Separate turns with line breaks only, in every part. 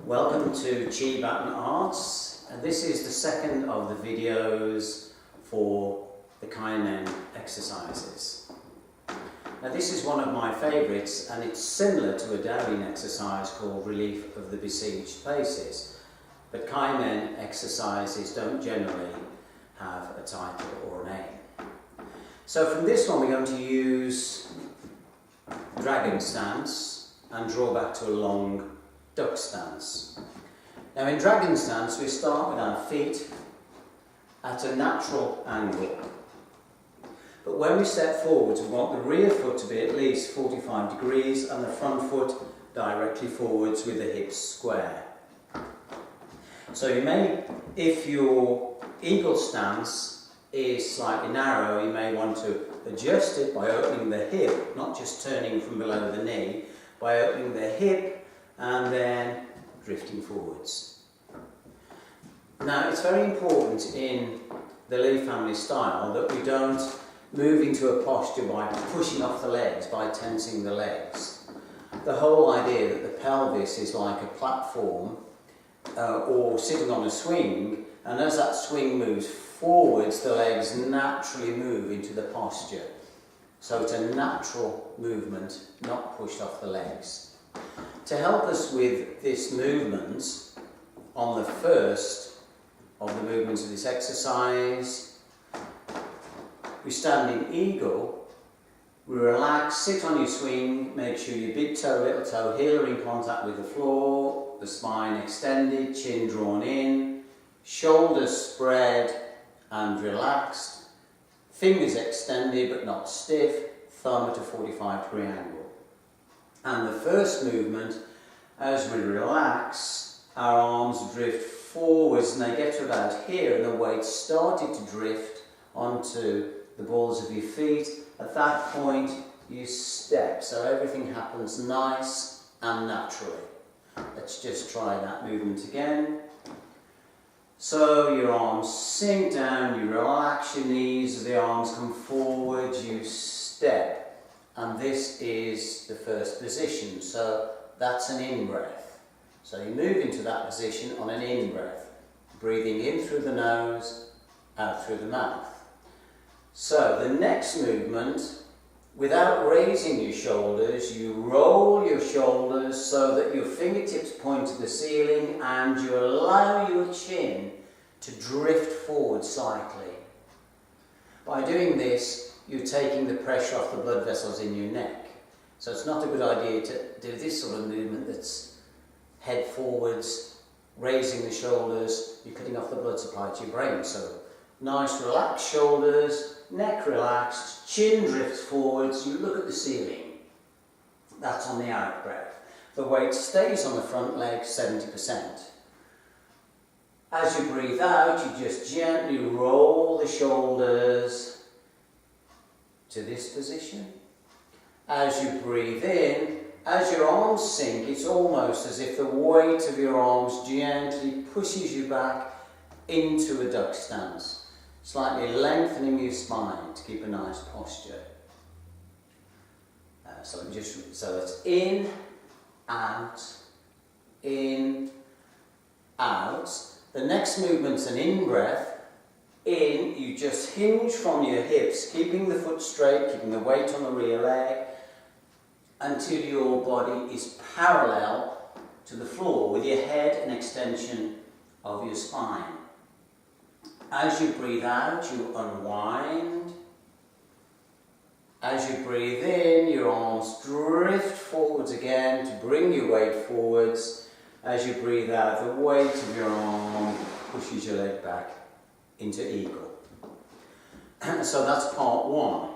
Welcome to Baton Arts, and this is the second of the videos for the Kaimen exercises. Now this is one of my favourites, and it's similar to a Taoist exercise called Relief of the Besieged Places, but Kaimen exercises don't generally have a title or a name. So from this one we're going to use dragon stance and draw back to a long duck stance. Now in dragon stance we start with our feet at a natural angle, but when we step forwards we want the rear foot to be at least 45 degrees and the front foot directly forwards with the hips square. So you may, if your eagle stance is slightly narrow, you may want to adjust it by opening the hip, not just turning from below the knee, by opening the hip and then drifting forwards. Now it's very important in the Lee family style that we don't move into a posture by pushing off the legs, by tensing the legs. The whole idea that the pelvis is like a platform or sitting on a swing, and as that swing moves forwards the legs naturally move into the posture. So it's a natural movement, not pushed off the legs. To help us with this movement, on the first of the movements of this exercise, we stand in eagle, we relax, sit on your swing, make sure your big toe, little toe, heel are in contact with the floor, the spine extended, chin drawn in, shoulders spread and relaxed, fingers extended but not stiff, thumb at a 45-degree angle. And the first movement, as we relax, our arms drift forwards and they get to about here and the weight started to drift onto the balls of your feet. At that point you step, so everything happens nice and naturally. Let's just try that movement again. So your arms sink down, you relax your knees as the arms come forward, you step. And this is the first position, so that's an in-breath. So you move into that position on an in-breath, breathing in through the nose, out through the mouth. So the next movement, without raising your shoulders, you roll your shoulders so that your fingertips point to the ceiling and you allow your chin to drift forward slightly. By doing this, you're taking the pressure off the blood vessels in your neck. So it's not a good idea to do this sort of movement that's head forwards, raising the shoulders, you're cutting off the blood supply to your brain. So nice relaxed shoulders, neck relaxed, chin drifts forwards, you look at the ceiling. That's on the out breath. The weight stays on the front leg 70%. As you breathe out, you just gently roll the shoulders to this position. As you breathe in, as your arms sink, it's almost as if the weight of your arms gently pushes you back into a duck stance, slightly lengthening your spine to keep a nice posture. So it's in, out, out. The next movement's an in-breath. In, you just hinge from your hips, keeping the foot straight, keeping the weight on the rear leg, until your body is parallel to the floor with your head an extension of your spine. As you breathe out, you unwind. As you breathe in, your arms drift forwards again to bring your weight forwards. As you breathe out, the weight of your arm pushes your leg back into eagle. So that's part one.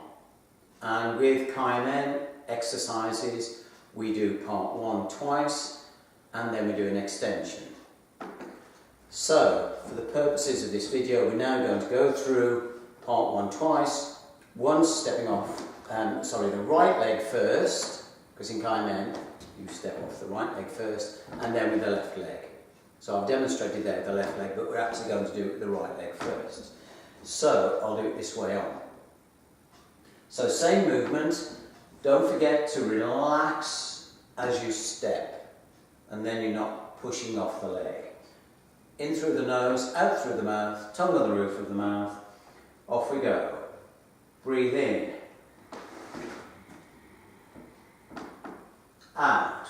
And with Kaimen exercises, we do part one twice, and then we do an extension. So, for the purposes of this video, we're now going to go through part one twice, once stepping off, the right leg first, because in Kaimen, you step off the right leg first, and then with the left leg. So I've demonstrated there the left leg, but we're actually going to do it with the right leg first. So I'll do it this way on. So same movement, don't forget to relax as you step. and then you're not pushing off the leg. In through the nose, out through the mouth, tongue on the roof of the mouth. Off we go. Breathe in. Out.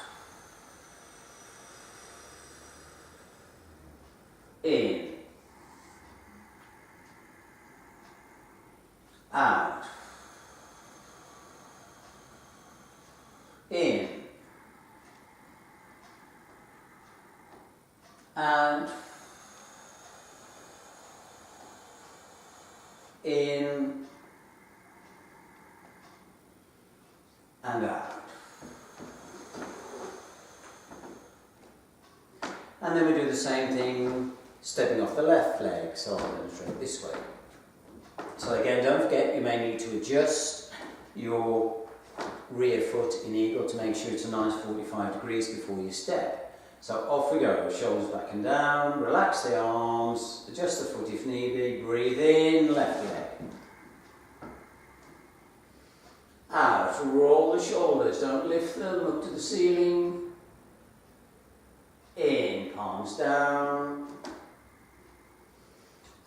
In. Out. In. Out. In. And out. And then we do the same thing, stepping off the left leg, so I'll demonstrate this way. So again, don't forget, you may need to adjust your rear foot in eagle to make sure it's a nice 45 degrees before you step. So off we go, shoulders back and down, relax the arms, adjust the foot if need be, breathe in, left leg. Out, roll the shoulders, don't lift them up to the ceiling. In, palms down.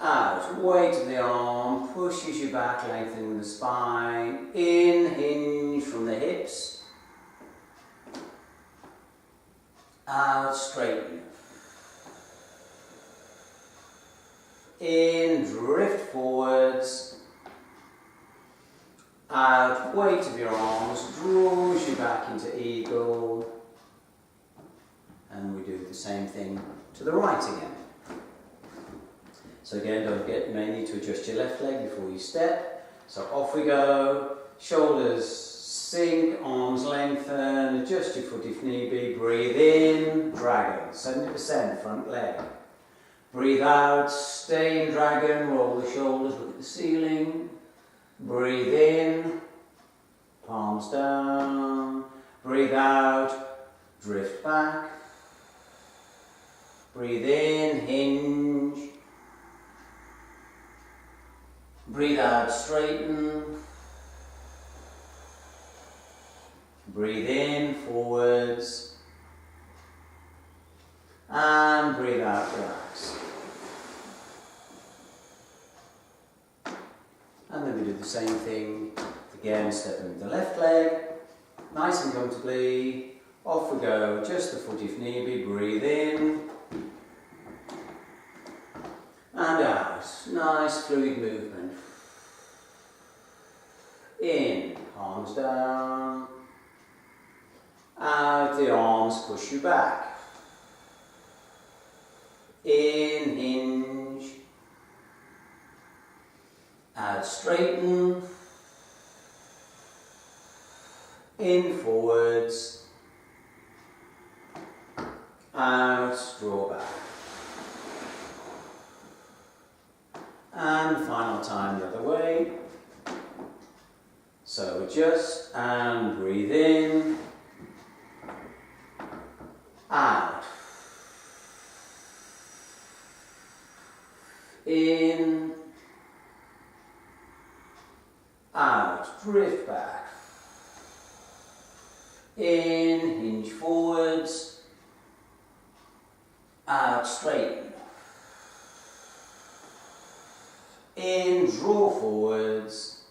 Out, weight of the arm, pushes you back, lengthening the spine. In, hinge from the hips. Out, straighten. In, drift forwards. Out, weight of your arms, draws you back into eagle. And we do the same thing to the right again. So again, don't forget, you may need to adjust your left leg before you step. So off we go, shoulders sink, arms lengthen, adjust your foot if need be, breathe in, dragon, 70% front leg. Breathe out, stay in dragon, roll the shoulders, look at the ceiling. Breathe in, palms down, breathe out, drift back. Breathe in, hinge. Breathe out, straighten. Breathe in, forwards. And breathe out, relax. And then we do the same thing again, stepping with the left leg, nice and comfortably. Off we go, adjust the foot if need be, breathe in. And out, nice fluid movement. In, palms down. Out, the arms push you back. In, hinge. Out, straighten. In, forwards. Out, draw back. And final time the other way. So adjust and breathe in. Out. In. Out. Drift back. In. Hinge forwards. Out. Straighten. In, draw forwards,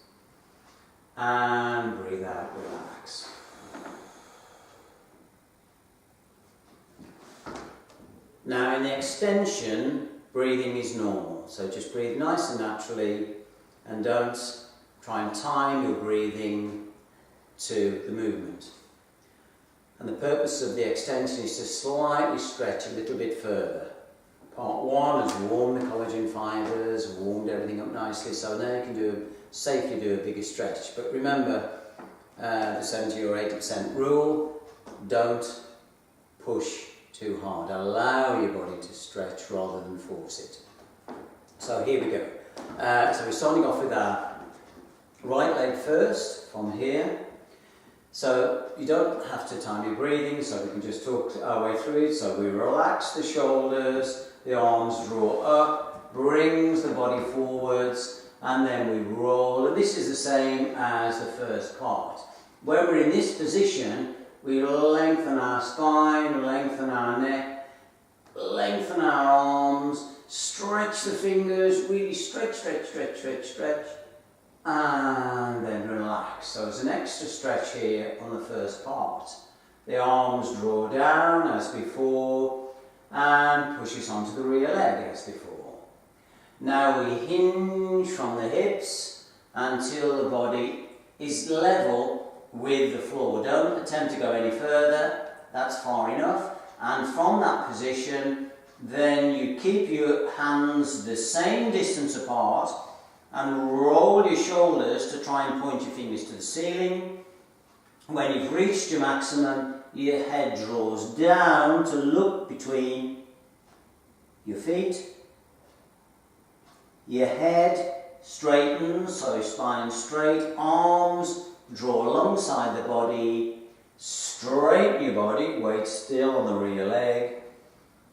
and breathe out, relax. Now in the extension, breathing is normal, so just breathe nice and naturally, and don't try and time your breathing to the movement. And the purpose of the extension is to slightly stretch a little bit further. Part 1 has warmed the collagen fibres, warmed everything up nicely, so now you can safely do a bigger stretch. But remember the 70 or 80% rule, don't push too hard. Allow your body to stretch rather than force it. So here we go. So we're starting off with our right leg first, from here. So you don't have to time your breathing, so we can just talk our way through it. So we relax the shoulders, the arms draw up, brings the body forwards, and then we roll. And this is the same as the first part. When we're in this position, we lengthen our spine, lengthen our relax the fingers, really stretch, stretch, stretch, stretch, stretch, and then relax. So there's an extra stretch here on the first part. The arms draw down as before and push us onto the rear leg as before. Now we hinge from the hips until the body is level with the floor. Don't attempt to go any further, that's far enough. And from that position, then you keep your hands the same distance apart and roll your shoulders to try and point your fingers to the ceiling. When you've reached your maximum, your head draws down to look between your feet. Your head straightens, so spine straight, arms draw alongside the body, straighten your body, weight still on the rear leg,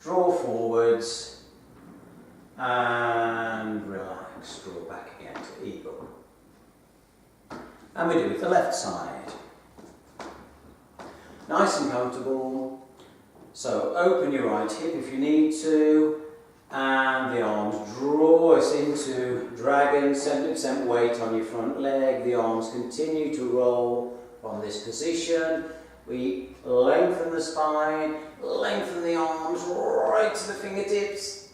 draw forwards and relax, draw back again to eagle. And we do it the left side. Nice and comfortable. So open your right hip if you need to, and the arms draw us into dragon, 70% weight on your front leg. The arms continue to roll from this position. We lengthen the spine, lengthen the arms right to the fingertips.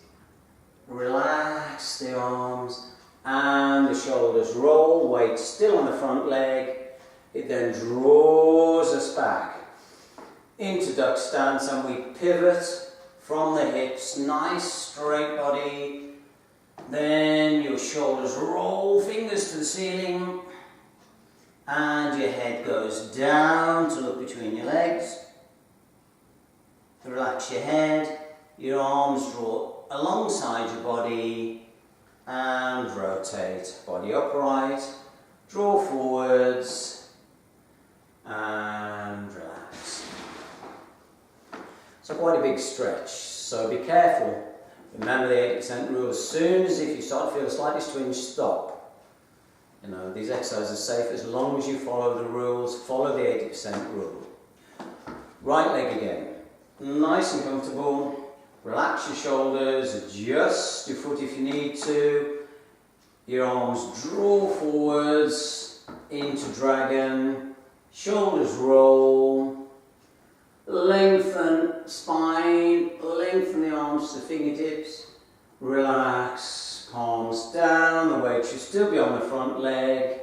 Relax the arms and the shoulders roll, weight still on the front leg. It then draws us back into duck stance and we pivot from the hips, nice straight body. Then your shoulders roll, fingers to the ceiling, and your head goes down to look between your legs. Relax your head, your arms draw alongside your body and rotate. Body upright, draw forwards and relax. So quite a big stretch, so be careful. Remember the 80% rule. As soon as if you start to feel a slightly twinge, stop. You know, these exercises are safe as long as you follow the rules, follow the 80% rule. Right leg again. Nice and comfortable. Relax your shoulders, adjust your foot if you need to. Your arms draw forwards into dragon. Shoulders roll. Lengthen spine, lengthen the arms to the fingertips. Relax, palms down, the weight should still be on the front leg.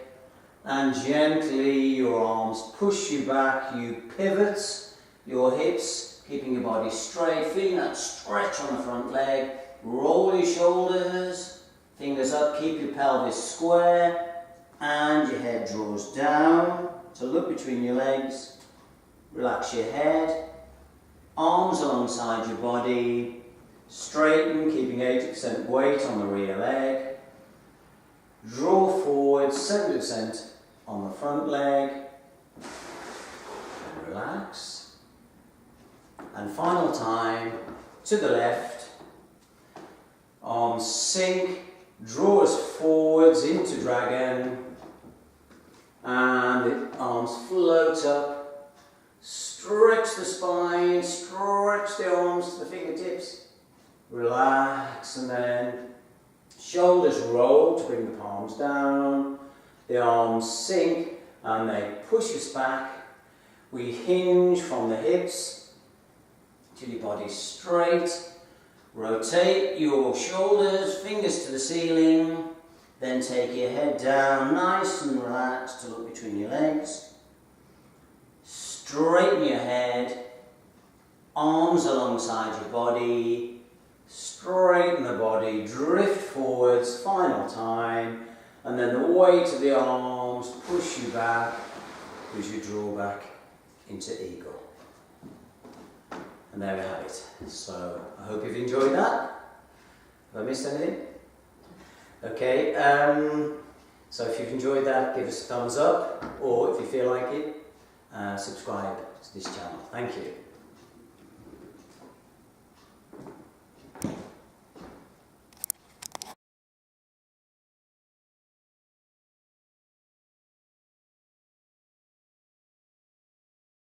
And gently your arms push you back, you pivot your hips, keeping your body straight, feeling that stretch on the front leg. Roll your shoulders, fingers up, keep your pelvis square, and your head draws down to look between your legs. Relax your head, arms alongside your body, straighten, keeping 80% weight on the rear leg. Draw forward, 70% on the front leg, and relax. And final time, to the left, arms sink, draw us forwards into dragon, and the arms float up. Stretch the spine, stretch the arms to the fingertips. Relax, and then shoulders roll to bring the palms down. The arms sink and they push us back. We hinge from the hips till your body's straight. Rotate your shoulders, fingers to the ceiling. Then take your head down, nice and relaxed to look between your legs. Straighten your head, arms alongside your body, straighten the body, drift forwards, final time, and then the weight of the arms push you back as you draw back into eagle. And there we have it. So I hope you've enjoyed that. Have I missed anything? Okay, so if you've enjoyed that, give us a thumbs up, or if you feel like it, subscribe to this channel. Thank you.